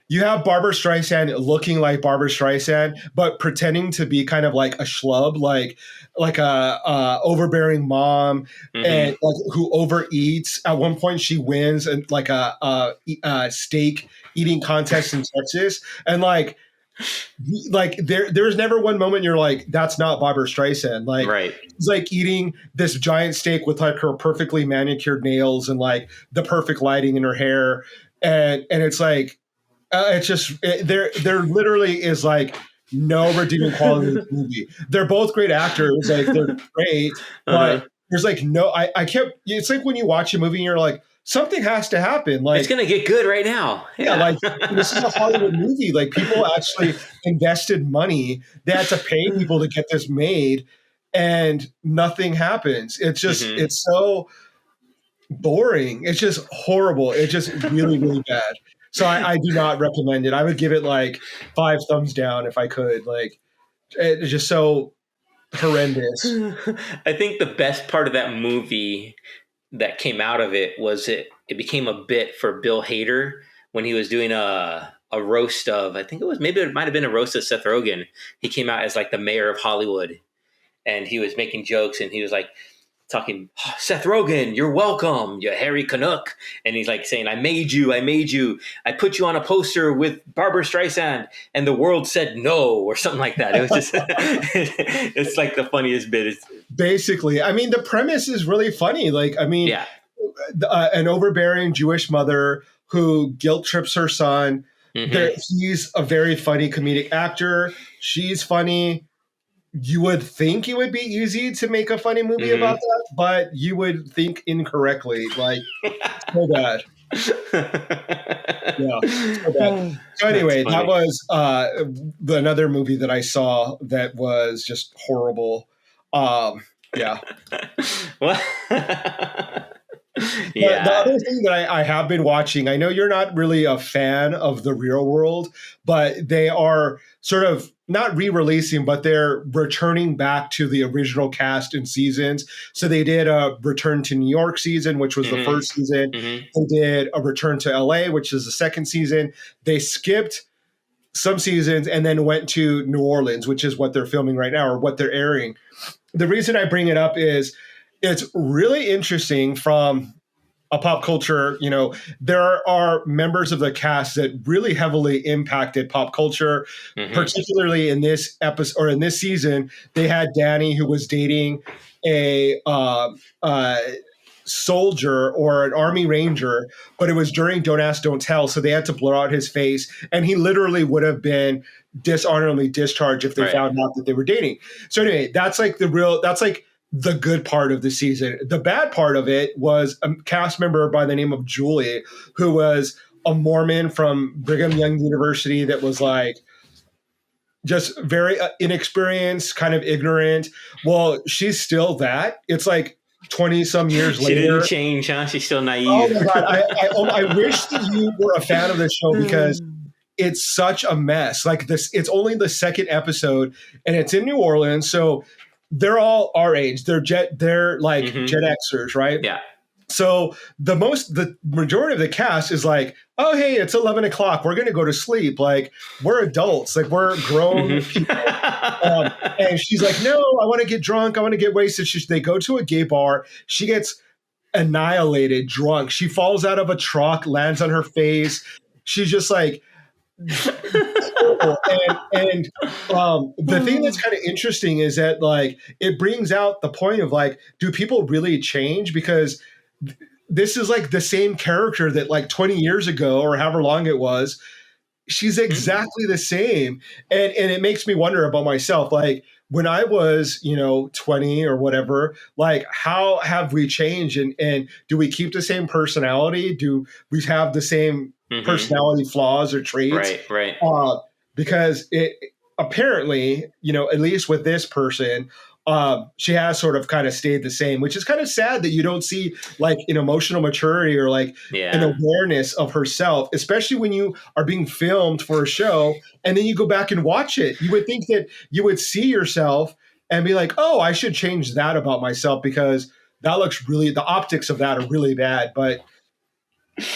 You have Barbara Streisand looking like Barbara Streisand, but pretending to be kind of like a schlub, like a overbearing mom, and like who overeats. At one point, she wins like a steak eating contest in Texas, and like there's never one moment you're like, that's not Barbara Streisand. Like, right. She's like eating this giant steak with like her perfectly manicured nails and like the perfect lighting in her hair, and it's like. It's just there literally is like no redeeming quality in this movie. They're both great actors, like they're great, but there's like no. I kept. It's like when you watch a movie and you're like, something has to happen. Like it's gonna get good right now. Yeah, like this is a Hollywood movie. Like people actually invested money. They had to pay people to get this made, and nothing happens. It's just it's so boring. It's just horrible. It's just really really bad. So I do not recommend it. I would give it like 5 thumbs down if I could. Like it's just so horrendous. I think the best part of that movie that came out of it was it became a bit for Bill Hader when he was doing a roast of, I think it might have been a roast of Seth Rogen. He came out as like the mayor of Hollywood and he was making jokes and he was like, talking, Seth Rogen, you're welcome, you Harry Canuck. And he's like saying, I made you. I put you on a poster with Barbara Streisand and the world said no, or something like that. It was just, it's like the funniest bit. Basically, I mean, the premise is really funny. Like, I mean, an overbearing Jewish mother who guilt trips her son. He's a very funny comedic actor. She's funny. You would think it would be easy to make a funny movie about that, but you would think incorrectly. Like, so bad. Yeah, so bad. So anyway, that was another movie that I saw that was just horrible. Yeah. Well, yeah. The other thing that I have been watching, I know you're not really a fan of The Real World, but they are sort of not re-releasing, but they're returning back to the original cast and seasons. So they did a Return to New York season, which was the first season. They did a Return to LA, which is the second season. They skipped some seasons and then went to New Orleans, which is what they're filming right now or what they're airing. The reason I bring it up is it's really interesting from a pop culture, there are members of the cast that really heavily impacted pop culture, particularly in this episode or in this season. They had Danny, who was dating a soldier or an army ranger, but it was during Don't Ask, Don't Tell. So they had to blur out his face. And he literally would have been dishonorably discharged if they found out that they were dating. So anyway, that's like the good part of the season. The bad part of it was a cast member by the name of Julie, who was a Mormon from Brigham Young University that was like just very inexperienced, kind of ignorant. Well, she's still that. It's like 20 some years She later. didn't change, huh? She's still naive. Oh my God. I wish that you were a fan of the show because it's such a mess. Like this, it's only the second episode and it's in New Orleans. So they're all our age. They're like Gen Xers, right? Yeah. So the majority of the cast is like, oh, hey, it's 11 o'clock. We're going to go to sleep. Like we're adults, like we're grown people. And she's like, no, I want to get drunk. I want to get wasted. They go to a gay bar. She gets annihilated, drunk. She falls out of a truck, lands on her face. She's just like, and the thing that's kind of interesting is that like it brings out the point of like, do people really change? Because this is like the same character that like 20 years ago or however long it was, she's exactly the same. And it makes me wonder about myself. Like when I was, 20 or whatever, like how have we changed and do we keep the same personality? Do we have the same personality flaws or traits? Right. Because it apparently, at least with this person, she has sort of kind of stayed the same, which is kind of sad that you don't see like an emotional maturity or like an awareness of herself, especially when you are being filmed for a show and then you go back and watch it. You would think that you would see yourself and be like, oh, I should change that about myself because that looks the optics of that are really bad. But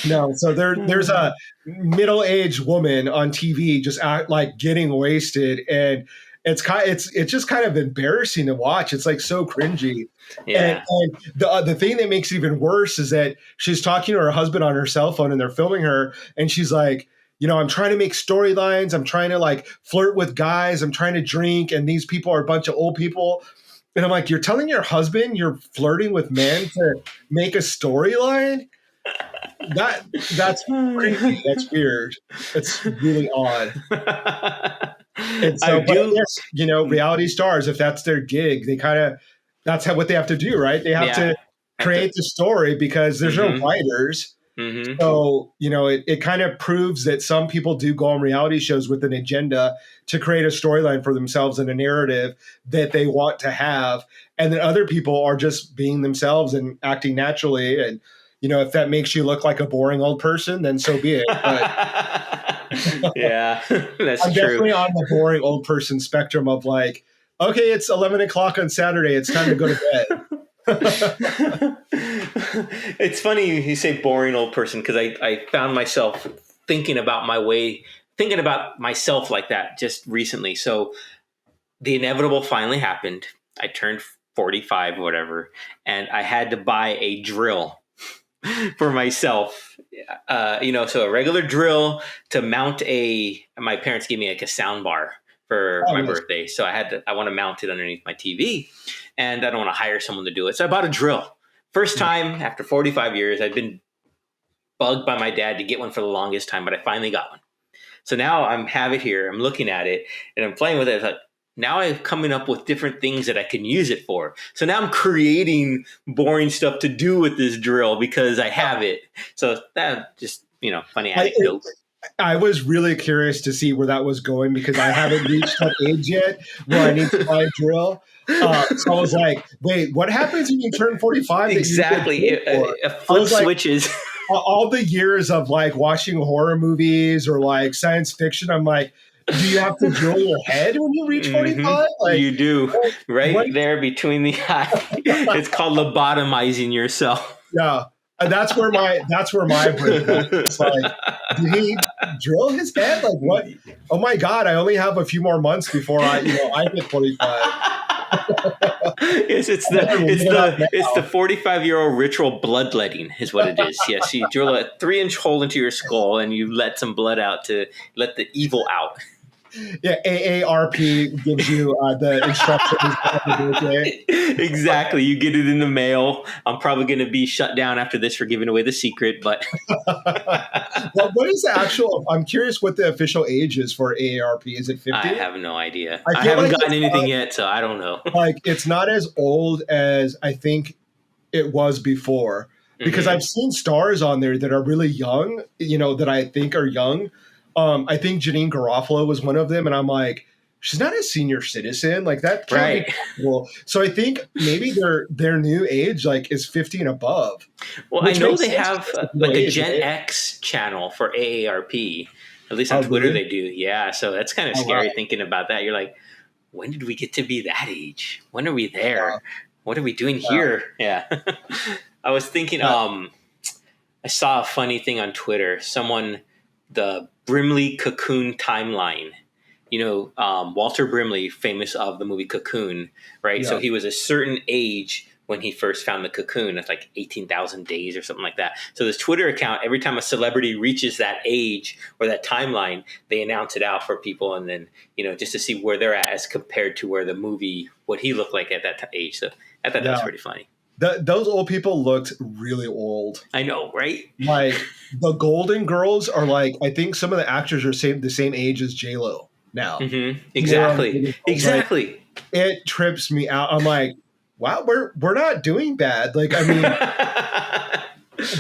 no, so there's a middle-aged woman on TV just like getting wasted, and it's just kind of embarrassing to watch. It's like so cringy. Yeah. And the thing that makes it even worse is that she's talking to her husband on her cell phone, and they're filming her, and she's like, I'm trying to make storylines. I'm trying to like flirt with guys. I'm trying to drink, and these people are a bunch of old people. And I'm like, you're telling your husband you're flirting with men to make a storyline? That's crazy. That's weird. It's really odd. And so, reality stars, if that's their gig, that's what they have to do, right? They have to create the story because there's no writers. So, it kind of proves that some people do go on reality shows with an agenda to create a storyline for themselves and a narrative that they want to have. And then other people are just being themselves and acting naturally. And, if that makes you look like a boring old person, then so be it. But yeah, that's I'm definitely on the boring old person spectrum of like, okay, it's 11 o'clock on Saturday. It's time to go to bed. It's funny you say boring old person because I found myself thinking about myself like that just recently. So the inevitable finally happened. I turned 45 or whatever, and I had to buy a drill for myself, so a regular drill to mount my parents gave me like a sound bar for my birthday. So I want to mount it underneath my TV and I don't want to hire someone to do it. So I bought a drill. First time after 45 years, I've been bugged by my dad to get one for the longest time, but I finally got one. So now I have it here. I'm looking at it and I'm playing with it. It's like, now I'm coming up with different things that I can use it for. So now I'm creating boring stuff to do with this drill because I have it. So that just, funny anecdote. I was really curious to see where that was going because I haven't reached that age yet where I need to buy a drill. So I was like, wait, what happens when you turn 45? Exactly. A flip switches. Like, all the years of like watching horror movies or like science fiction, I'm like, do you have to drill your head when you reach 45? Like, you do. There between the eyes. It's called lobotomizing yourself. Yeah. And that's where my brain goes. It's like, did he drill his head? Like what? Oh my God, I only have a few more months before I hit 45. Yes, it's the 45-year-old ritual bloodletting is what it is. Yes, you drill a 3-inch hole into your skull and you let some blood out to let the evil out. Yeah, AARP gives you the instructions. Exactly. You get it in the mail. I'm probably going to be shut down after this for giving away the secret, but well, what is the actual? I'm curious what the official age is for AARP. Is it 50? I have no idea. I haven't gotten anything yet, so I don't know. Like it's not as old as I think it was before because I've seen stars on there that are really young, that I think are young. I think Janine Garofalo was one of them. And I'm like, she's not a senior citizen. Like that can't be possible. So I think maybe their new age like is 50 and above. Well, I know they have like a Gen X channel for AARP. At least on Twitter they do. Yeah, so that's kind of scary thinking about that. You're like, when did we get to be that age? When are we there? What are we doing here? Yeah. I was thinking, I saw a funny thing on Twitter. The Brimley Cocoon timeline. Walter Brimley, famous of the movie Cocoon, right? Yeah. So he was a certain age when he first found the cocoon. It's like 18,000 days or something like that. So this Twitter account, every time a celebrity reaches that age or that timeline, they announce it out for people. And then, just to see where they're at as compared to where the movie, what he looked like at that age. So I thought that was pretty funny. Those old people looked really old. I know, right? Like the Golden Girls are like, I think some of the actors are the same age as J-Lo now. Mm-hmm. Exactly. Exactly. Like, it trips me out. I'm like, wow, we're not doing bad. Like, I mean,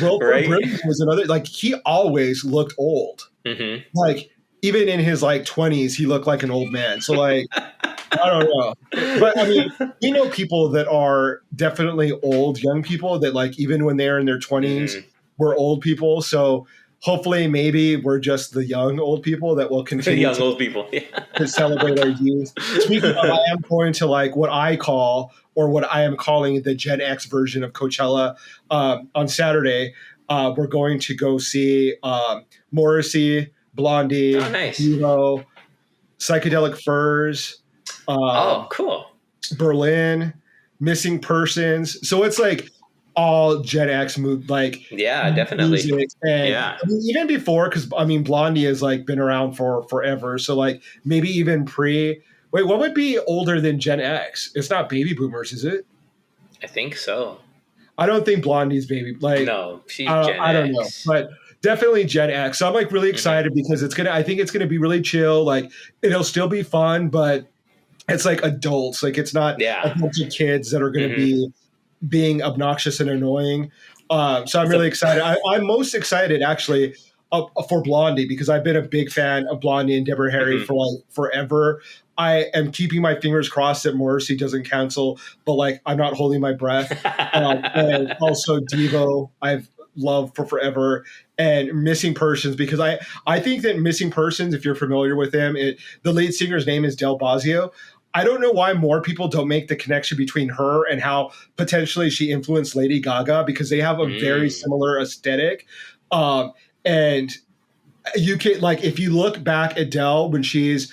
Wilford Brimley was another, like, he always looked old. Mm-hmm. Like, even in his, like, 20s, he looked like an old man. So, like, I don't know. But, I mean, we know people that are definitely old, young people that, like, even when they're in their 20s, were old people. So, hopefully, maybe we're just the young old people that will continue old people. Yeah. to celebrate our youth. Speaking of, I am going to like what I call or what I am calling the Gen X version of Coachella on Saturday. We're going to go see Morrissey, Blondie, Devo, Psychedelic Furs. Cool. Berlin, Missing Persons. So it's like all Gen X definitely music. And I mean, even before, because I mean Blondie has like been around for forever, so like maybe even what would be older than Gen X? It's not baby boomers, is it? I think so. I don't think Blondie's baby, like, no, she's Gen X. I don't know, but definitely Gen X. So I'm like really excited because I think it's gonna be really chill. Like it'll still be fun, but it's like adults. Like it's not a bunch of kids that are gonna be being obnoxious and annoying. So I'm really excited. I'm most excited actually for Blondie because I've been a big fan of Blondie and Deborah Harry for like forever. I am keeping my fingers crossed that Morrissey doesn't cancel, but like I'm not holding my breath. And also Devo, I've loved for forever, and Missing Persons because I think that Missing Persons, if you're familiar with him, the lead singer's name is Del Bosio. I don't know why more people don't make the connection between her and how potentially she influenced Lady Gaga because they have a very similar aesthetic. And you can, like, if you look back at Del when she's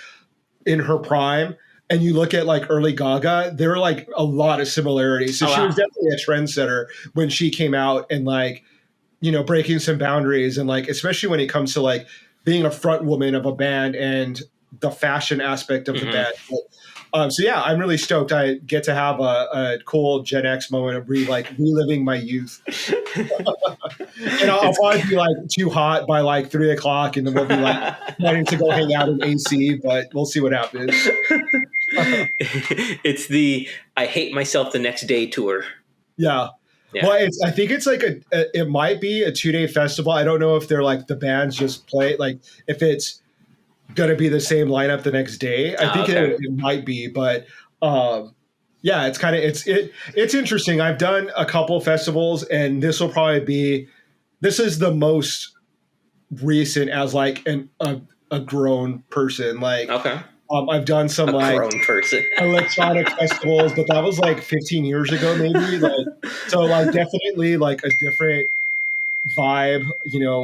in her prime and you look at like early Gaga, there are like a lot of similarities. So she was definitely a trendsetter when she came out and like, breaking some boundaries and like, especially when it comes to like being a front woman of a band and the fashion aspect of the band. So yeah, I'm really stoked. I get to have a cool Gen X moment of reliving my youth. And I'll probably be like too hot by like 3:00, and then we'll be like planning to go hang out in AC, but we'll see what happens. It's the I hate myself the next day tour. Yeah. Well, I think it's like it might be a 2-day festival. I don't know if they're like the bands just play, like if it's going to be the same lineup the next day. I think it might be, but yeah, it's kind of, it's interesting. I've done a couple festivals and this is the most recent as like a grown person. Like, I've done some electronic festivals, but that was like 15 years ago, maybe. So definitely like a different vibe,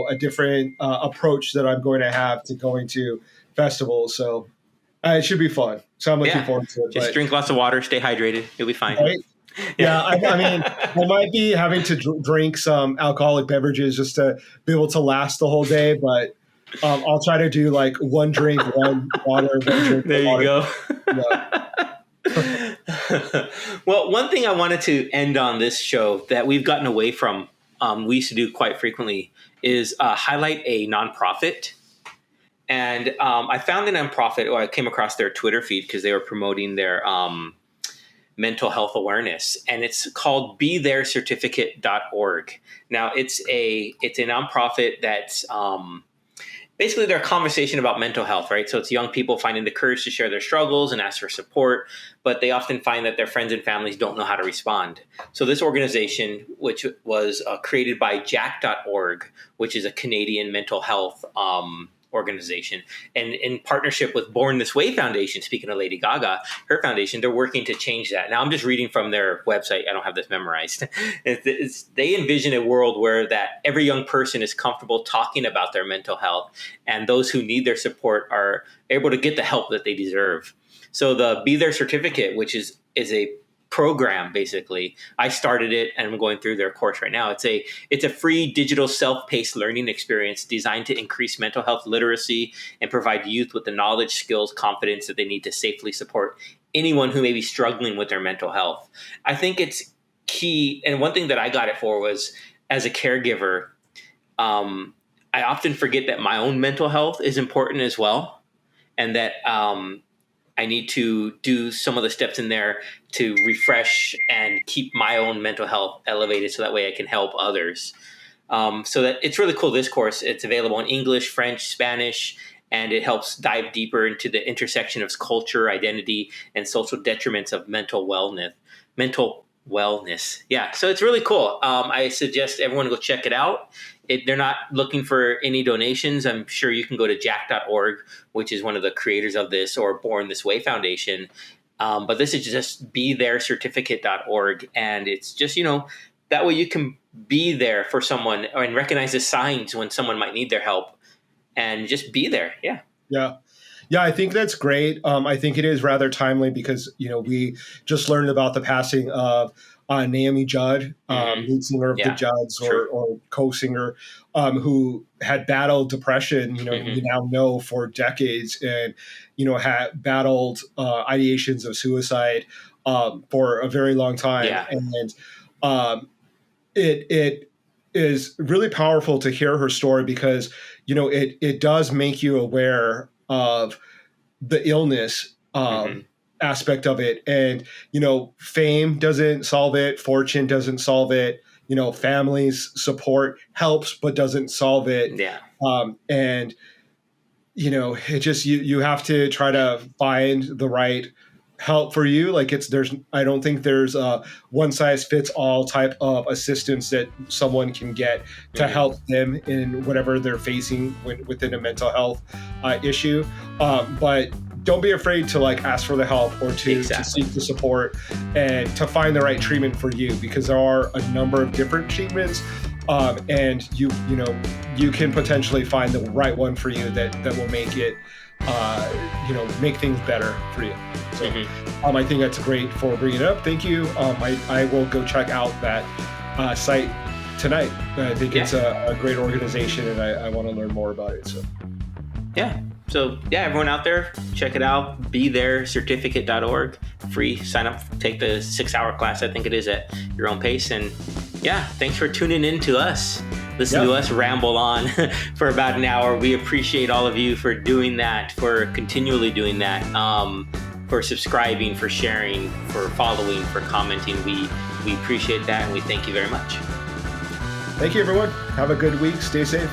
a different approach that I'm going to have to going to festivals. So it should be fun. So I'm looking forward to it. Just drink lots of water, stay hydrated. You'll be fine. Right? Yeah, I mean, I might be having to drink some alcoholic beverages just to be able to last the whole day, but I'll try to do like one drink, one water, one drink. There you go. Yeah. Well, one thing I wanted to end on this show that we've gotten away from, we used to do quite frequently, is highlight a nonprofit. And I found the nonprofit, or I came across their Twitter feed because they were promoting their mental health awareness, and it's called BeThereCertificate.org. Now it's a nonprofit that's basically they're a conversation about mental health, right? So it's young people finding the courage to share their struggles and ask for support, but they often find that their friends and families don't know how to respond. So this organization, which was created by Jack.org, which is a Canadian mental health organization, and in partnership with Born This Way Foundation, speaking of Lady Gaga, her foundation, they're working to change that. Now I'm just reading from their website. I don't have this memorized. They envision a world where that every young person is comfortable talking about their mental health, and those who need their support are able to get the help that they deserve. So the Be There certificate, which is a program, basically. I started it and I'm going through their course right now. It's a free digital self-paced learning experience designed to increase mental health literacy and provide youth with the knowledge, skills, confidence that they need to safely support anyone who may be struggling with their mental health. I think it's key. And one thing that I got it for was, as a caregiver, I often forget that my own mental health is important as well. And that, I need to do some of the steps in there to refresh and keep my own mental health elevated so that way I can help others. So that it's really cool. This course, it's available in English, French, Spanish, and it helps dive deeper into the intersection of culture, identity, and social detriments of mental wellness. Yeah, so it's really cool. I suggest everyone go check it out. They're not looking for any donations. I'm sure you can go to jack.org, which is one of the creators of this, or Born This Way Foundation. But this is just BeThereCertificate.org. And it's just, that way you can be there for someone and recognize the signs when someone might need their help and just be there. Yeah. Yeah. Yeah, I think that's great. I think it is rather timely because, we just learned about the passing of Naomi Judd, lead singer of the Judds, or co-singer, who had battled depression, we now know, for decades, and, had battled ideations of suicide for a very long time. Yeah. And it is really powerful to hear her story because, it does make you aware of the illness aspect of it. And, fame doesn't solve it. Fortune doesn't solve it. Family's support helps, but doesn't solve it. Yeah. And, it just, you have to try to find the right help for you. Like I don't think there's a one size fits all type of assistance that someone can get to help them in whatever they're facing within a mental health issue. But don't be afraid to ask for the help or to seek the support and to find the right treatment for you, because there are a number of different treatments. And you can potentially find the right one for you that will make it, make things better for you. So I think that's great for bringing it up. Thank you. I will go check out that site tonight. I think it's a great organization, and I want to learn more about it. So everyone out there, check it out. BeThereCertificate.org. Free. Sign up. Take the 6-hour class, I think it is, at your own pace. And thanks for tuning in to us. Listen to us ramble on for about an hour. We appreciate all of you for doing that, for continually doing that, for subscribing, for sharing, for following, for commenting. We appreciate that, and we thank you very much. Thank you, everyone. Have a good week. Stay safe.